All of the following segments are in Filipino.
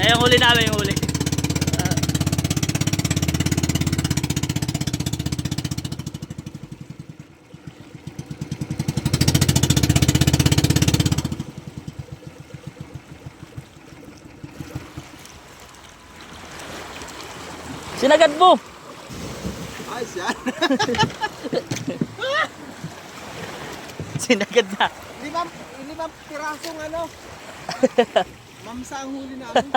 yung huli namin, yung huli. Sinagad mo! Ayos yan. Sinagad na. Limang pirasong ano. Mamsa ang huli namin.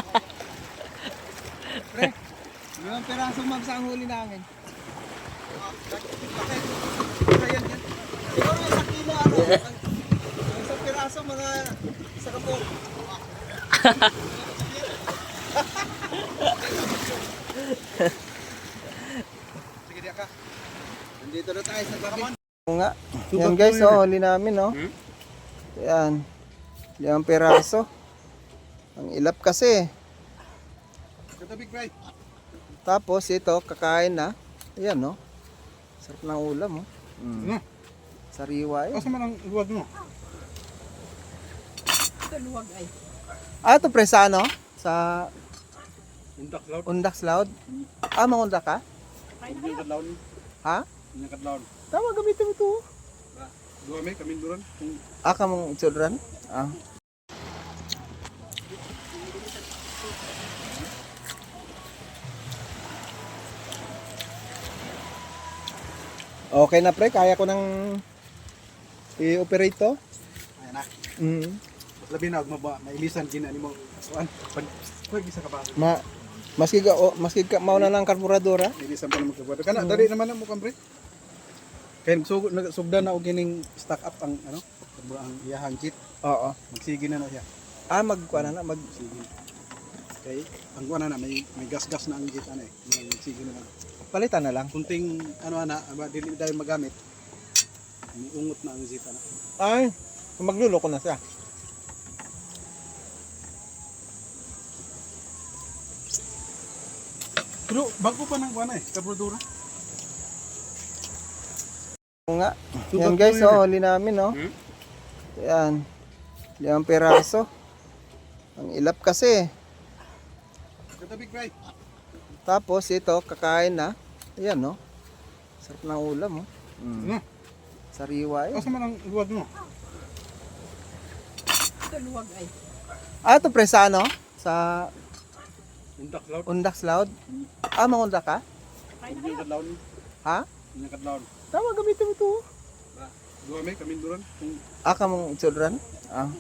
Pre, 5 pirasong mamsa ang huli namin. Bakit? Ayan yan. Siguro yung sa kilo ano. Ang isang piraso mga sa kapong. Sige diya ka. Nandito na tayo sa gabi. Nga. Yan guys, oh, huli namin, oh. Yan. 5 piraso. Ang ilap kasi. Tapos ito, kakain na. Ayan, no. Sarap ng ulam, oh. Sariwa yun. Kasi man ang luwag mo. Luwag ay. Ah, ito pre, sa ano? Sa Undak lawn. Undax Loud. Ah, mangundak ka? Undak lawn. Ha? Undak lawn. Tama, gamitin mo ito. Dua may kami duran. Ah, kamong children? Ah. Okay na pre, kaya ko nang i-operate to. Ayan na. Labi na magmaba, mailisan gina nimo. Kuan. Pag isa ka ba? Maski ka mauna ng karburadora. Mailisan pa naman ka. Kana dali naman mo kan pre. Kaya nagsugda na og gining stock up ang ano, ang iyahang kit. Oo. Magsige na siya. Ah, magkuana na, Sige. Okay. Ang kuan na may gas-gas na ang kit ano eh. Magsige na lang. palitan na lang. Kunting ano ana, dili dahil magamit. Ungot na ang zita na. Ay, magluloko na siya. Pero bago pa nang kuan eh, karburadora. Oo nga. Yan guys, oh, huli namin, oh. Yan. 5 piraso. Ang ilap kasi. Katabig right. Tapos ito, kakain na. Ayan, no. Sarap ng ulam, oh. Sariwa yun. Kasi man ang luwag mo. Luwag ay. Ah, ito pre, sa ano? Sa Undak lawn. Undax Loud. Ah, mangundak ka? Undak lawn. Ha? Undak lawn. Tama, gamitin mo ito. Dua may kami duran. Ah, kamong children? Ah.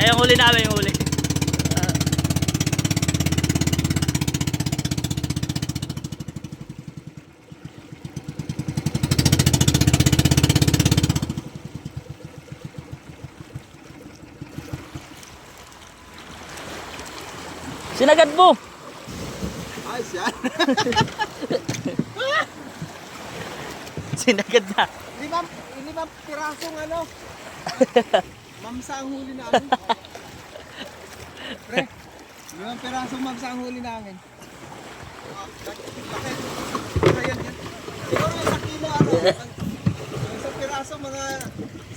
Yung huli namin, yung huli. Sinagad mo! Ayos yan. Sinagad na. 5 pirasong ano. Mamsa ang huli namin. Pre, 5 pirasong mamsa ang huli namin. Bakit? Ayan yan. Siguro yung sa kilo ano.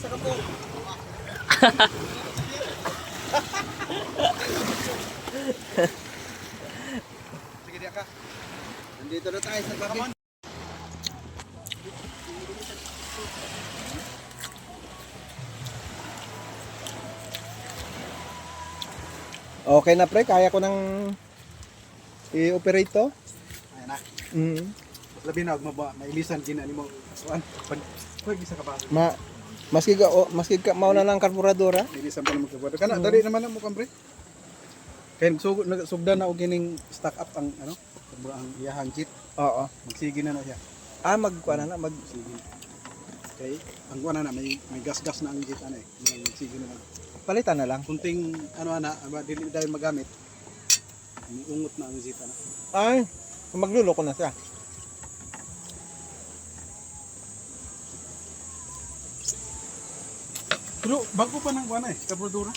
Isa ka po. Sige, diya ka. Nandito na tayo sa Bakamon. Okay na pre, kaya ko nang i-operate to. Ayan na. Mm. Labi na, mailisan ginani mo. Kuan. Pag isa ka ba? Maski ka mauna lang karburadora. Mailisan pa naman ka. Kana dali naman mo kambre. Kaya sugda na og gining stock up ang ano, ang iyahang jeep. Oo. Magsige na siya. Magkuha na Sige. Okay. Ang kuha na may gas-gas na ang jeep ano eh. Magsige na. palitan na lang. Kunting ano ana, dili dahil magamit. Ungot na ang jeep ana. Ay, magluloko na siya. Pero bago pa nang kuha na eh, kaburdura.